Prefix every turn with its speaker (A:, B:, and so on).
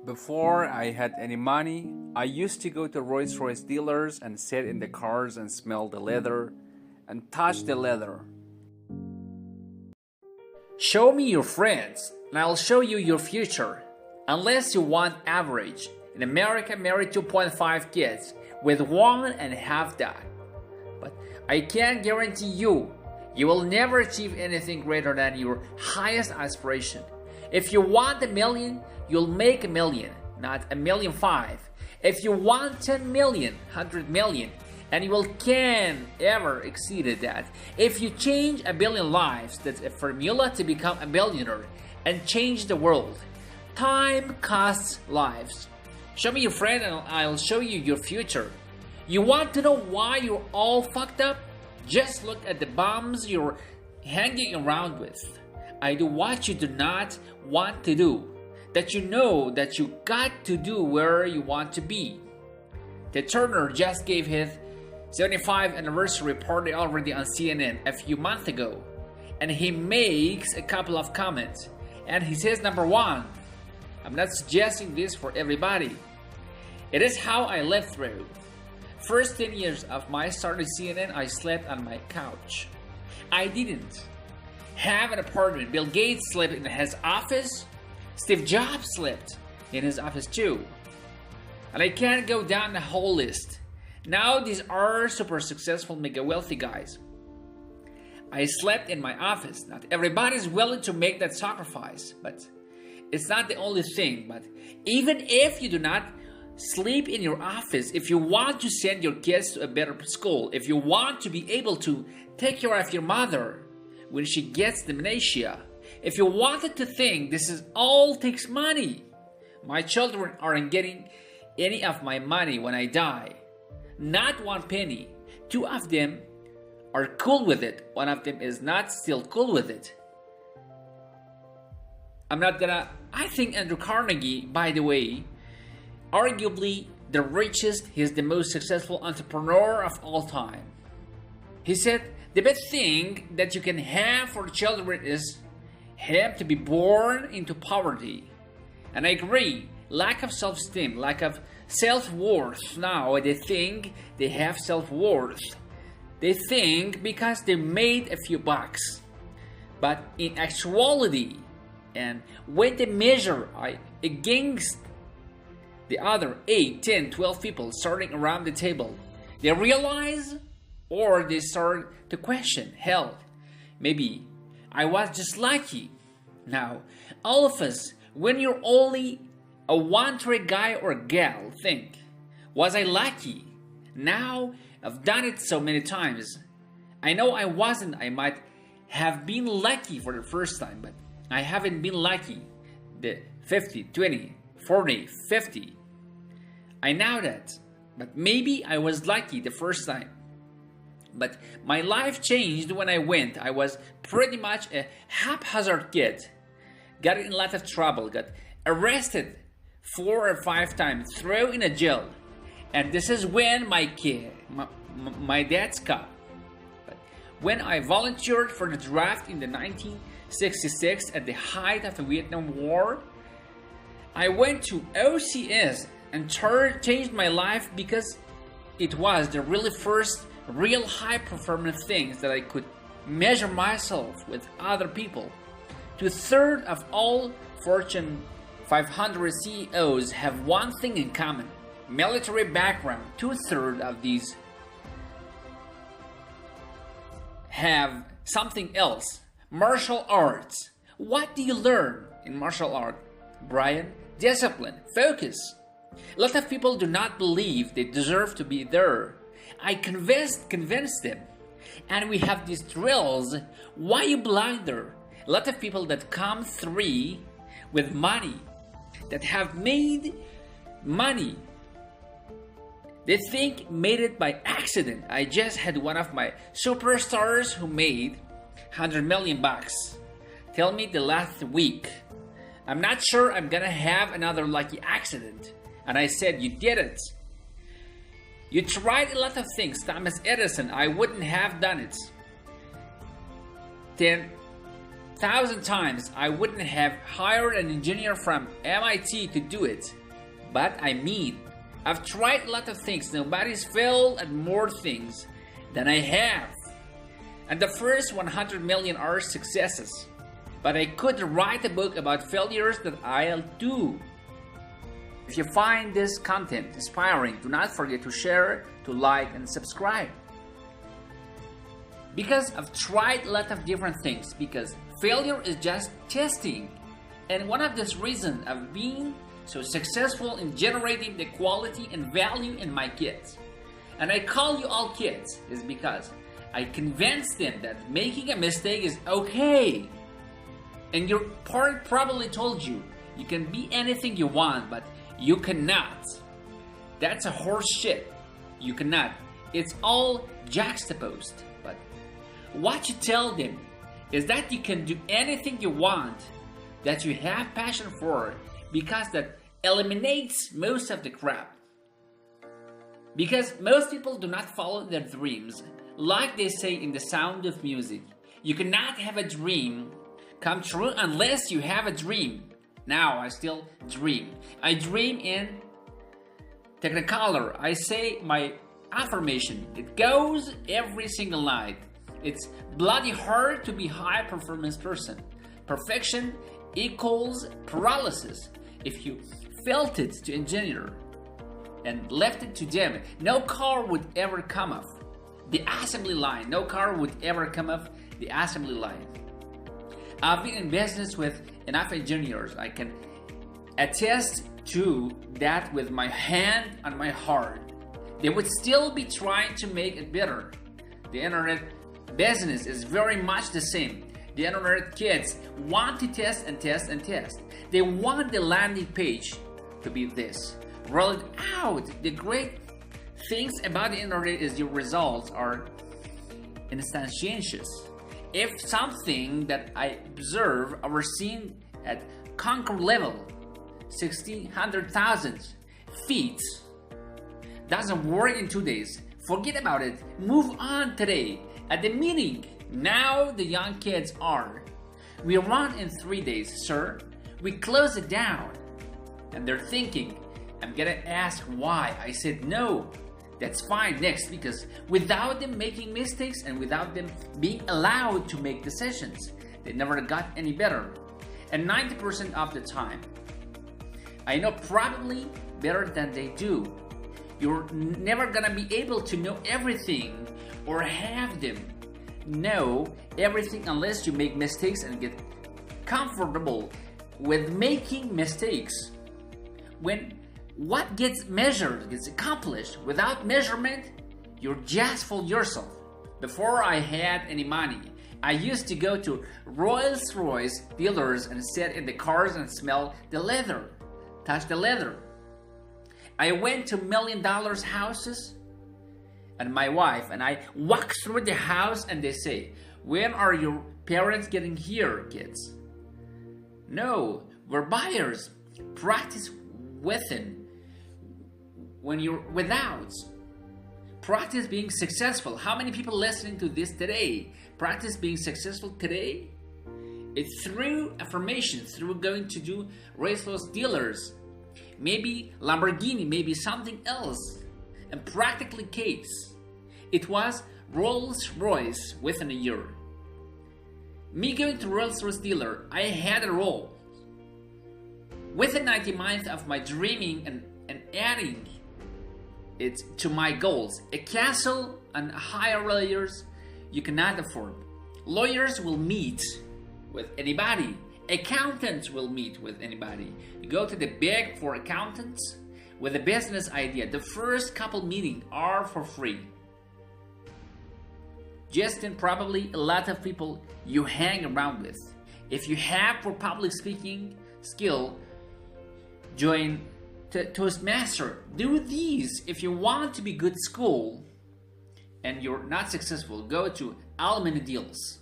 A: Before I had any money, I used to go to Rolls-Royce dealers and sit in the cars and smell the leather and touch the leather.
B: Show me your friends, and I'll show you your future. Unless you want average. In America, married 2.5 kids, with 1.5 died. But I can guarantee you will never achieve anything greater than your highest aspiration. If you want $1 million, you'll make $1 million, not $1.5 million. If you want 10 million, 100 million, and you can ever exceed that. If you change 1 billion lives, that's a formula to become a billionaire and change the world. Time costs lives. Show me your friend and I'll show you your future. You want to know why you're all fucked up? Just look at the bums you're hanging around with. I do what you do not want to do, that you know that you got to do where you want to be. Ted Turner just gave his 75th anniversary party already on CNN a few months ago, and he makes a couple of comments, and he says, number one, I'm not suggesting this for everybody. It is how I lived through. First 10 years of my start at CNN, I slept on my couch. I didn't have an apartment. Bill Gates slept in his office. Steve Jobs slept in his office too. And I can't go down the whole list. Now these are super successful, mega wealthy guys. I slept in my office. Not everybody's willing to make that sacrifice, but it's not the only thing. But even if you do not sleep in your office, if you want to send your kids to a better school, if you want to be able to take care of your mother when she gets dementia, if you wanted to think this is all takes money, my children aren't getting any of my money when I die. Not one penny. 2 of them are cool with it. 1 of them is not still cool with it. I think Andrew Carnegie, by the way, arguably the richest, he's the most successful entrepreneur of all time. He said, the best thing that you can have for children is him to be born into poverty. And I agree, lack of self-esteem, lack of self-worth. Now they think they have self-worth. They think because they made a few bucks. But in actuality, and when they measure against the other 8, 10, 12 people starting around the table, they realize or they start to question, hell, maybe I was just lucky. Now, all of us, when you're only a one-trick guy or gal, think, was I lucky? Now, I've done it so many times. I know I wasn't. I might have been lucky for the first time, but I haven't been lucky the 50, 20, 40, 50. I know that, but maybe I was lucky the first time. But my life changed when I went. I was pretty much a haphazard kid. Got in a lot of trouble, got arrested 4 or 5 times, thrown in a jail. And this is when my dad's caught. But when I volunteered for the draft in the 1966 at the height of the Vietnam War, I went to OCS and changed my life because it was the really first real high performance things that I could measure myself with other people. 2/3 of all Fortune 500 CEOs have one thing in common: military background. 2/3 of these have something else: martial arts. What do you learn in martial art, Brian? Discipline, focus. A lot of people do not believe they deserve to be there. I convinced them. And we have these drills. Why you blinder? A lot of people that come through with money, that have made money, they think made it by accident. I just had one of my superstars who made $100 million tell me the last week, I'm not sure I'm gonna have another lucky accident. And I said, you did it. You tried a lot of things. Thomas Edison, I wouldn't have done it 10, 1,000 times I wouldn't have hired an engineer from MIT to do it. But I mean, I've tried a lot of things. Nobody's failed at more things than I have. And the first 100 million are successes. But I could write a book about failures that I'll do. If you find this content inspiring, do not forget to share, to like, and subscribe. Because I've tried a lot of different things, because failure is just testing. And one of these reasons I've been so successful in generating the quality and value in my kids. And I call you all kids is because I convinced them that making a mistake is okay. And your parent probably told you, you can be anything you want, but you cannot. That's a horse shit. You cannot. It's all juxtaposed. But what you tell them is that you can do anything you want, that you have passion for, because that eliminates most of the crap. Because most people do not follow their dreams. Like they say in The Sound of Music, you cannot have a dream come true unless you have a dream. Now I still dream. I dream in Technicolor. I say my affirmation. It goes every single night. It's bloody hard to be a high performance person. Perfection equals paralysis. If you felt it to engineer and left it to them, no car would ever come off the assembly line. No car would ever come off the assembly line. I've been in business with enough engineers. I can attest to that with my hand on my heart. They would still be trying to make it better. The internet business is very much the same. The internet kids want to test and test and test. They want the landing page to be this. Roll it out. The great things about the internet is your results are instantaneous. If something that I observe or seen at conquer level, 1,600,000 feet, doesn't work in 2 days, forget about it. Move on today. At the meeting, now the young kids are. We run in 3 days, sir. We close it down. And they're thinking, I'm gonna ask why. I said no. That's fine next, because without them making mistakes and without them being allowed to make decisions, they never got any better. And 90% of the time, I know probably better than they do. You're never gonna be able to know everything or have them know everything unless you make mistakes and get comfortable with making mistakes. When what gets measured gets accomplished without measurement, you're just fool yourself. Before I had any money, I used to go to Rolls-Royce dealers and sit in the cars and smell the leather, touch the leather. I went to $1 million houses and my wife and I walk through the house and they say, when are your parents getting here, kids? No, we're buyers. Practice within. When you're without, practice being successful. How many people listening to this today practice being successful today? It's through affirmation, through going to do Rolls-Royce dealers, maybe Lamborghini, maybe something else, and practically case. It was Rolls-Royce within a year. Me going to Rolls-Royce dealer, I had a role. Within 90 months of my dreaming and adding it to my goals, a castle and higher layers you cannot afford. Lawyers will meet with anybody. Accountants will meet with anybody. You go to the big four accountants with a business idea. The first couple meetings are for free. Justin, probably a lot of people you hang around with. If you have for public speaking skill, join Toastmaster. Do these. If you want to be good at school and you're not successful, go to Alumni Deals.